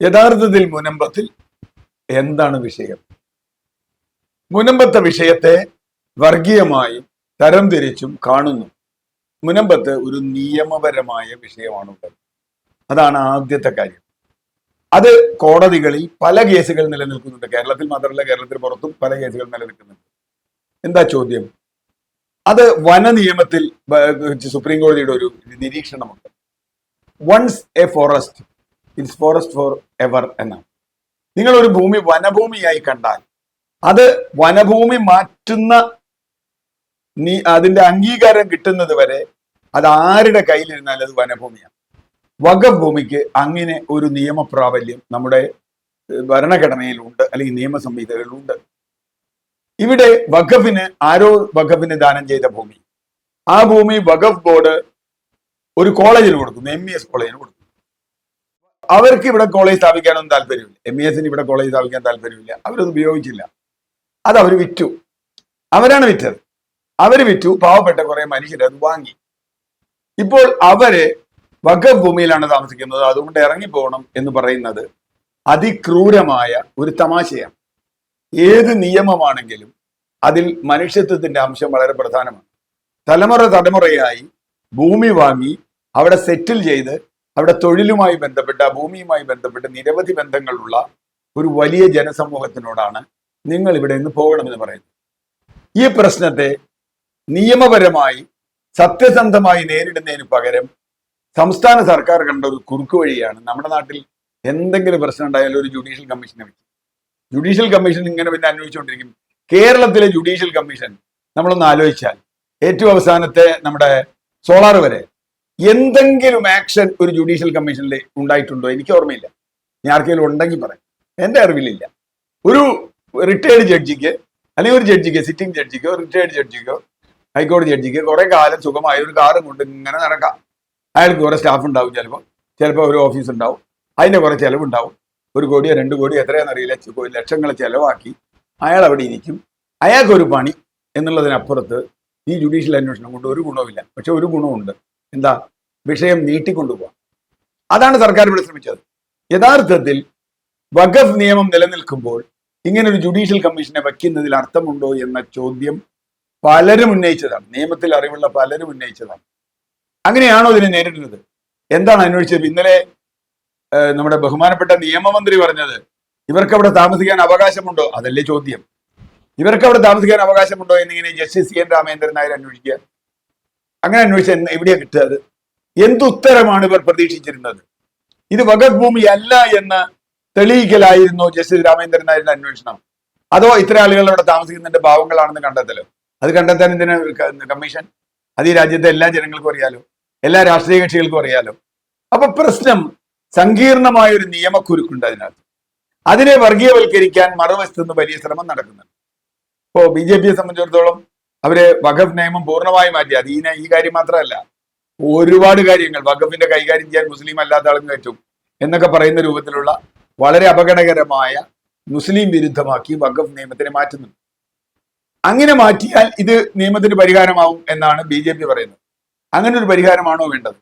യഥാർത്ഥത്തിൽ മുനമ്പത്തിൽ എന്താണ് വിഷയം? മുനമ്പത്തെ വിഷയത്തെ വർഗീയമായി തരംതിരിച്ചും കാണുന്നു. മുനമ്പത്ത് ഒരു നിയമപരമായ വിഷയമാണുള്ളത്. അതാണ് ആദ്യത്തെ കാര്യം. അത് കോടതികളിൽ പല കേസുകൾ നിലനിൽക്കുന്നുണ്ട്. കേരളത്തിൽ മാത്രമല്ല, കേരളത്തിന് പുറത്തും പല കേസുകൾ നിലനിൽക്കുന്നുണ്ട്. എന്താ ചോദ്യം? അത് വന നിയമത്തിൽ സുപ്രീം കോടതിയുടെ ഒരു നിരീക്ഷണമുണ്ട്. Once a forest it's forest forever എന്നാണ്. നിങ്ങൾ ഒരു ഭൂമി വനഭൂമിയായി കണ്ടാൽ അത് വനഭൂമി മാറ്റുന്ന അതിന്റെ അംഗീകാരം കിട്ടുന്നത് വരെ അത് ആരുടെ കയ്യിലിരുന്നാൽ അത് വനഭൂമിയാണ്. വഖഫ് ഭൂമിക്ക് അങ്ങനെ ഒരു നിയമപ്രാബല്യം നമ്മുടെ ഭരണഘടനയിലുണ്ട്, അല്ലെങ്കിൽ നിയമ സംഹിതകളിലുണ്ട്. ഇവിടെ വഖഫിന് ദാനം ചെയ്ത ഭൂമി, ആ ഭൂമി വഖഫ് ബോർഡ് ഒരു കോളേജിന് കൊടുക്കുന്നു, MES കോളേജിന് കൊടുക്കുന്നു. അവർക്ക് ഇവിടെ കോളേജ് സ്ഥാപിക്കാനൊന്നും താല്പര്യമില്ല. MESന് ഇവിടെ കോളേജ് സ്ഥാപിക്കാൻ താല്പര്യമില്ല. അവരത് ഉപയോഗിച്ചില്ല. അത് അവർ വിറ്റു. അവരാണ് വിറ്റത്. അവര് വിറ്റു. പാവപ്പെട്ട കുറെ മനുഷ്യർ അത് വാങ്ങി. ഇപ്പോൾ അവര് വഖഫ് ഭൂമിയിലാണ് താമസിക്കുന്നത്, അതുകൊണ്ട് ഇറങ്ങിപ്പോകണം എന്ന് പറയുന്നത് അതിക്രൂരമായ ഒരു തമാശയാണ്. ഏത് നിയമമാണെങ്കിലും അതിൽ മനുഷ്യത്വത്തിന്റെ അംശം വളരെ പ്രധാനമാണ്. തലമുറയായി ഭൂമി വാങ്ങി അവിടെ സെറ്റിൽ ചെയ്ത് അവിടെ തൊഴിലുമായി ബന്ധപ്പെട്ട, ഭൂമിയുമായി ബന്ധപ്പെട്ട് നിരവധി ബന്ധങ്ങളുള്ള ഒരു വലിയ ജനസമൂഹത്തിനോടാണ് നിങ്ങൾ ഇവിടെ നിന്ന് പോകണമെന്ന് പറയുന്നത്. ഈ പ്രശ്നത്തെ നിയമപരമായി സത്യസന്ധമായി നേരിടുന്നതിന് പകരം സംസ്ഥാന സർക്കാർ കണ്ട ഒരു കുറുക്കു വഴിയാണ്. നമ്മുടെ നാട്ടിൽ എന്തെങ്കിലും പ്രശ്നം ഉണ്ടായാലും ഒരു ജുഡീഷ്യൽ കമ്മീഷനെ വെക്കും. ജുഡീഷ്യൽ കമ്മീഷൻ ഇങ്ങനെ പിന്നെ അന്വേഷിച്ചുകൊണ്ടിരിക്കും. കേരളത്തിലെ ജുഡീഷ്യൽ കമ്മീഷൻ നമ്മളൊന്ന് ആലോചിച്ചാൽ, ഏറ്റവും അവസാനത്തെ നമ്മുടെ സോളാർ വരെ എന്തെങ്കിലും ആക്ഷൻ ഒരു ജുഡീഷ്യൽ കമ്മീഷനിൽ ഉണ്ടായിട്ടുണ്ടോ? എനിക്ക് ഓർമ്മയില്ല. ഞാൻ ആർക്കെങ്കിലും ഉണ്ടെങ്കിൽ പറയാം. എന്റെ അറിവിലില്ല. ഒരു റിട്ടയർഡ് ജഡ്ജിക്ക്, അല്ലെങ്കിൽ ഒരു ജഡ്ജിക്ക്, സിറ്റിംഗ് ജഡ്ജിക്കോ റിട്ടയർഡ് ജഡ്ജിക്കോ ഹൈക്കോടതി ജഡ്ജിക്ക് കുറെ കാലം സുഖമായ ഒരു കാറും കൊണ്ട് ഇങ്ങനെ നടക്കാം. അയാൾക്ക് കുറെ സ്റ്റാഫ് ഉണ്ടാവും, ചിലപ്പോൾ ഒരു ഓഫീസ് ഉണ്ടാവും, അതിന്റെ കുറെ ചെലവുണ്ടാവും. 1 കോടിയോ 2 കോടിയോ എത്രയാണെന്നറിയില്ല, ലക്ഷങ്ങൾ ചെലവാക്കി അയാൾ അവിടെ ഇരിക്കും. അയാൾക്കൊരു പണി എന്നുള്ളതിനപ്പുറത്ത് ഈ ജുഡീഷ്യൽ അന്വേഷണം കൊണ്ട് ഒരു ഗുണവുമില്ല. പക്ഷെ ഒരു ഗുണമുണ്ട്. എന്താ? വിഷയം നീട്ടിക്കൊണ്ടുപോകാം. അതാണ് സർക്കാർ ഇവിടെ ശ്രമിച്ചത്. യഥാർത്ഥത്തിൽ വഖഫ് നിയമം നിലനിൽക്കുമ്പോൾ ഇങ്ങനെ ഒരു ജുഡീഷ്യൽ കമ്മീഷനെ വയ്ക്കുന്നതിൽ അർത്ഥമുണ്ടോ എന്ന ചോദ്യം പലരും ഉന്നയിച്ചതാണ്. നിയമത്തിൽ അറിവുള്ള പലരും ഉന്നയിച്ചതാണ്. അങ്ങനെയാണോ ഇതിനെ നേരിടുന്നത്? എന്താണ് അന്വേഷിച്ചത്? ഇന്നലെ നമ്മുടെ ബഹുമാനപ്പെട്ട നിയമമന്ത്രി പറഞ്ഞത് ഇവർക്ക് അവിടെ താമസിക്കാൻ അവകാശമുണ്ടോ? അതല്ലേ ചോദ്യം. ഇവർക്ക് അവിടെ താമസിക്കാൻ അവകാശമുണ്ടോ എന്നിങ്ങനെ ജസ്റ്റിസ് CN രാമേന്ദ്രൻ നായർ അന്വേഷിക്കുക. അങ്ങനെ അന്വേഷിച്ച എവിടെയാ കിട്ടുക? എന്തുത്തരമാണ് ഇവർ പ്രതീക്ഷിച്ചിരുന്നത്? ഇത് വഖഫ് ഭൂമി അല്ല എന്ന് തെളിയിക്കലായിരുന്നോ ജസ്റ്റിസ് രാമേന്ദ്രൻ നായരുടെ അന്വേഷണം? അതോ ഇത്ര ആളുകൾ അവിടെ താമസിക്കുന്നതിന്റെ ഭാവങ്ങളാണെന്ന് കണ്ടെത്തലോ? അത് കണ്ടെത്താൻ എന്തിനാ കമ്മീഷൻ? അത് ഈ രാജ്യത്തെ എല്ലാ ജനങ്ങൾക്കും അറിയാലോ, എല്ലാ രാഷ്ട്രീയ കക്ഷികൾക്കും അറിയാലോ. അപ്പൊ പ്രശ്നം സങ്കീർണമായ ഒരു നിയമക്കുരുക്കുണ്ട് അതിനകത്ത്. അതിനെ വർഗീയവൽക്കരിക്കാൻ മറുവശത്ത് നിന്ന് വലിയ ശ്രമം നടക്കുന്നുണ്ട്. ഇപ്പോ BJPയെ സംബന്ധിച്ചിടത്തോളം അവര് വഖഫ് നിയമം പൂർണ്ണമായി മാറ്റി. അത് ഈ കാര്യം മാത്രമല്ല, ഒരുപാട് കാര്യങ്ങൾ വഖഫിന്റെ കൈകാര്യം ചെയ്യാൻ മുസ്ലിം അല്ലാത്ത ആളുകൾ പറ്റും എന്നൊക്കെ പറയുന്ന രൂപത്തിലുള്ള വളരെ അപകടകരമായ മുസ്ലിം വിരുദ്ധമാക്കി വഖഫ് നിയമത്തിനെ മാറ്റുന്നുണ്ട്. അങ്ങനെ മാറ്റിയാൽ ഇത് നിയമത്തിന് പരിഹാരമാവും എന്നാണ് BJP പറയുന്നത്. അങ്ങനെ ഒരു പരിഹാരമാണോ വേണ്ടത്?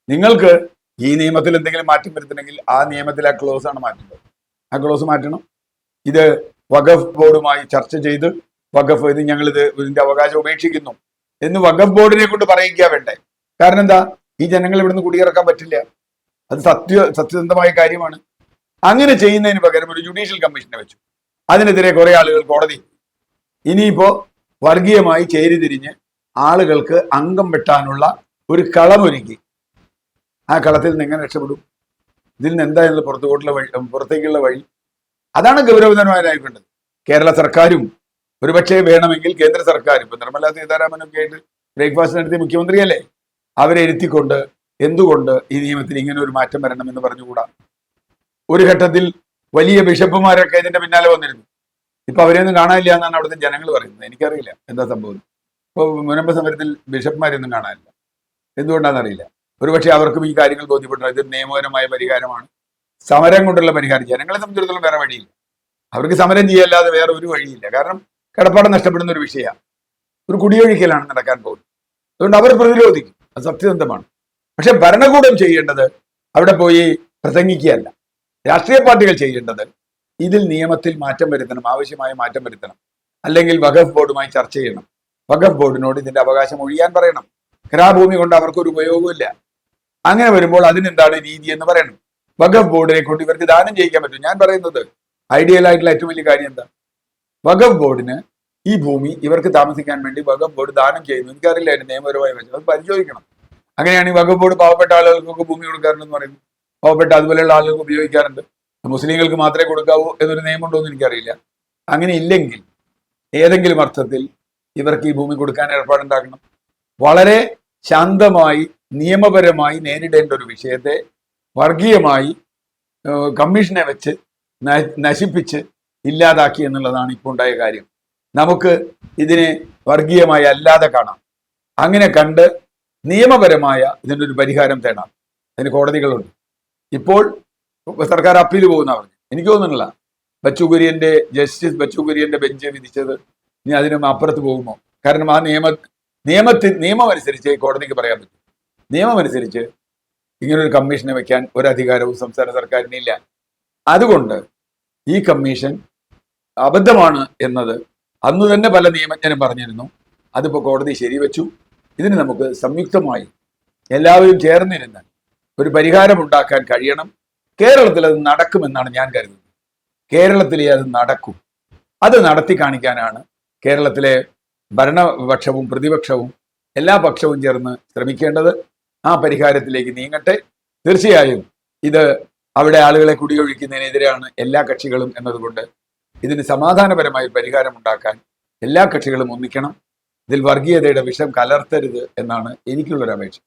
നിങ്ങൾക്ക് ഈ നിയമത്തിൽ എന്തെങ്കിലും മാറ്റം വരുത്തണമെങ്കിൽ ആ നിയമത്തിൽ ആ ക്ലോസ് ആണ് മാറ്റേണ്ടത്. ആ ക്ലോസ് മാറ്റണം. ഇത് വഖഫ് ബോർഡുമായി ചർച്ച ചെയ്ത് വഖഫ് ഇതിന്റെ അവകാശം ഉപേക്ഷിക്കുന്നു എന്ന് വഖഫ് ബോർഡിനെ കൊണ്ട് പറയിക്കുക വേണ്ടേ? കാരണം എന്താ? ഈ ജനങ്ങൾ ഇവിടുന്ന് കുടിയിറക്കാൻ പറ്റില്ല. അത് സത്യസന്ധമായ കാര്യമാണ്. അങ്ങനെ ചെയ്യുന്നതിന് പകരം ഒരു ജുഡീഷ്യൽ കമ്മീഷനെ വെച്ചു. അതിനെതിരെ കുറെ ആളുകൾ കോടതി. ഇനിയിപ്പോ വർഗീയമായി ചേരിതിരിഞ്ഞ് ആളുകൾക്ക് അംഗം വെട്ടാനുള്ള ഒരു കളമൊരുക്കി. ആ കളത്തിൽ നിന്ന് എങ്ങനെ രക്ഷപ്പെടും? ഇതിൽ നിന്ന് എന്തായാലും പുറത്തേക്കുള്ള വഴി? അതാണ് ഗൗരവതരമായിരിക്കേണ്ടത്. കേരള സർക്കാരും ഒരുപക്ഷെ വേണമെങ്കിൽ കേന്ദ്ര സർക്കാർ, ഇപ്പൊ നിർമ്മലാ സീതാരാമനൊക്കെ ആയിട്ട് ബ്രേക്ക്ഫാസ്റ്റ് നടത്തിയ മുഖ്യമന്ത്രിയല്ലേ, അവരെ ഇരുത്തിക്കൊണ്ട് എന്തുകൊണ്ട് ഈ നിയമത്തിൽ ഇങ്ങനെ ഒരു മാറ്റം വരണം എന്ന് പറഞ്ഞുകൂടാ? ഒരു ഘട്ടത്തിൽ വലിയ ബിഷപ്പുമാരൊക്കെ ഇതിന്റെ പിന്നാലെ വന്നിരുന്നു. ഇപ്പൊ അവരെയൊന്നും കാണാനില്ല എന്നാണ് അവിടുത്തെ ജനങ്ങൾ പറയുന്നത്. എനിക്കറിയില്ല എന്താ സംഭവം. ഇപ്പൊ മുനമ്പ സമരത്തിൽ ബിഷപ്പ്മാരെയൊന്നും കാണാനില്ല. എന്തുകൊണ്ടാണെന്നറിയില്ല. ഒരുപക്ഷെ അവർക്കും ഈ കാര്യങ്ങൾ ബോധ്യപ്പെട്ടു. ഇത് നിയമപരമായ പരിഹാരമാണ്, സമരം കൊണ്ടുള്ള പരിഹാരം. ജനങ്ങളെ സംബന്ധിച്ചിടത്തോളം വേറെ വഴിയില്ല. അവർക്ക് സമരം ചെയ്യല്ലാതെ വേറെ ഒരു വഴിയില്ല. കാരണം കിടപ്പാടം നഷ്ടപ്പെടുന്ന ഒരു വിഷയമാണ്. ഒരു കുടിയൊഴിക്കലാണ് നടക്കാൻ പോകുന്നത്. അതുകൊണ്ട് അവർ പ്രതിരോധിക്കും. അത് സത്യസന്ധമാണ്. പക്ഷെ ഭരണകൂടം ചെയ്യേണ്ടത് അവിടെ പോയി പ്രസംഗിക്കുകയല്ല. രാഷ്ട്രീയ പാർട്ടികൾ ചെയ്യേണ്ടത് ഇതിൽ നിയമത്തിൽ മാറ്റം വരുത്തണം, ആവശ്യമായ മാറ്റം വരുത്തണം. അല്ലെങ്കിൽ വഖഫ് ബോർഡുമായി ചർച്ച ചെയ്യണം. വഖഫ് ബോർഡിനോട് ഇതിന്റെ അവകാശം ഒഴിയാൻ പറയണം. ഖരാഭൂമി കൊണ്ട് അവർക്കൊരു ഉപയോഗമില്ല. അങ്ങനെ വരുമ്പോൾ അതിനെന്താണ് രീതി എന്ന് പറയണം. വഖഫ് ബോർഡിനെ കൊണ്ട് ഇവർക്ക് ദാനം ചെയ്യിക്കാൻ പറ്റും. ഞാൻ പറയുന്നത് ഐഡിയൽ ആയിട്ടുള്ള ഏറ്റവും വലിയ കാര്യം എന്താ, വഖഫ് ബോർഡിന് ഈ ഭൂമി ഇവർക്ക് താമസിക്കാൻ വേണ്ടി വഖഫ് ബോർഡ് ദാനം ചെയ്യുന്നു. എനിക്കറിയില്ല അതിന്റെ നിയമപരമായ വശം, അത് പരിശോധിക്കണം. അങ്ങനെയാണെങ്കിൽ വഖഫ് ബോർഡ് പാവപ്പെട്ട ആളുകൾക്കൊക്കെ ഭൂമി കൊടുക്കാറുണ്ടെന്ന് പറയുന്നു. പാവപ്പെട്ട അതുപോലെയുള്ള ആളുകൾക്ക് ഉപയോഗിക്കാറുണ്ട്. മുസ്ലിങ്ങൾക്ക് മാത്രമേ കൊടുക്കാവൂ എന്നൊരു നിയമമുണ്ടോ എന്ന് എനിക്കറിയില്ല. അങ്ങനെ ഇല്ലെങ്കിൽ ഏതെങ്കിലും അർത്ഥത്തിൽ ഇവർക്ക് ഈ ഭൂമി കൊടുക്കാൻ ഏർപ്പാടുണ്ടാക്കണം. വളരെ ശാന്തമായി നിയമപരമായി നേരിടേണ്ട ഒരു വിഷയത്തെ വർഗീയമായി കമ്മീഷനെ വെച്ച് നശിപ്പിച്ച് ഇല്ലാതാക്കി എന്നുള്ളതാണ് ഇപ്പോൾ ഉണ്ടായ കാര്യം. നമുക്ക് ഇതിനെ വർഗീയമായി അല്ലാതെ കാണാം. അങ്ങനെ കണ്ട് നിയമപരമായ ഇതിനൊരു പരിഹാരം തേടാം. അതിന് കോടതികളുണ്ട്. ഇപ്പോൾ സർക്കാർ അപ്പീൽ പോകുന്ന പറഞ്ഞു. എനിക്ക് തോന്നുന്നില്ല ജസ്റ്റിസ് ബച്ചു കുര്യന്റെ ബെഞ്ച് വിധിച്ചത് ഇനി അതിനും അപ്പുറത്ത് പോകുമോ? കാരണം ആ നിയമം അനുസരിച്ച് കോടതിക്ക് പറയാൻ പറ്റും. നിയമമനുസരിച്ച് ഇങ്ങനൊരു കമ്മീഷനെ വെക്കാൻ ഒരു അധികാരവും സംസ്ഥാന സർക്കാരിനില്ല. അതുകൊണ്ട് ഈ കമ്മീഷൻ അബദ്ധമാണ് എന്നത് അന്ന് തന്നെ പല നിയമജ്ഞരും പറഞ്ഞിരുന്നു. അതിപ്പോൾ കോടതി ശരിവെച്ചു. ഇതിന് നമുക്ക് സംയുക്തമായി എല്ലാവരും ചേർന്നിരുന്ന് ഒരു പരിഹാരം ഉണ്ടാക്കാൻ കഴിയണം. കേരളത്തിൽ അത് നടക്കുമെന്നാണ് ഞാൻ കരുതുന്നത്. കേരളത്തിലെ അത് നടക്കും. അത് നടത്തി കാണിക്കാനാണ് കേരളത്തിലെ ഭരണപക്ഷവും പ്രതിപക്ഷവും എല്ലാ പക്ഷവും ചേർന്ന് ശ്രമിക്കേണ്ടത്. ആ പരിഹാരത്തിലേക്ക് നീങ്ങട്ടെ. തീർച്ചയായും ഇത് അവിടെ ആളുകളെ കുടിയൊഴിക്കുന്നതിനെതിരെയാണ് എല്ലാ കക്ഷികളും എന്നതുകൊണ്ട് ഇതിന് സമാധാനപരമായ പരിഹാരം ഉണ്ടാക്കാൻ എല്ലാ കക്ഷികളും ഒന്നിക്കണം. ഇതിൽ വർഗീയതയുടെ വിഷം കലർത്തരുത് എന്നാണ് എനിക്കുള്ളൊരു അപേക്ഷ.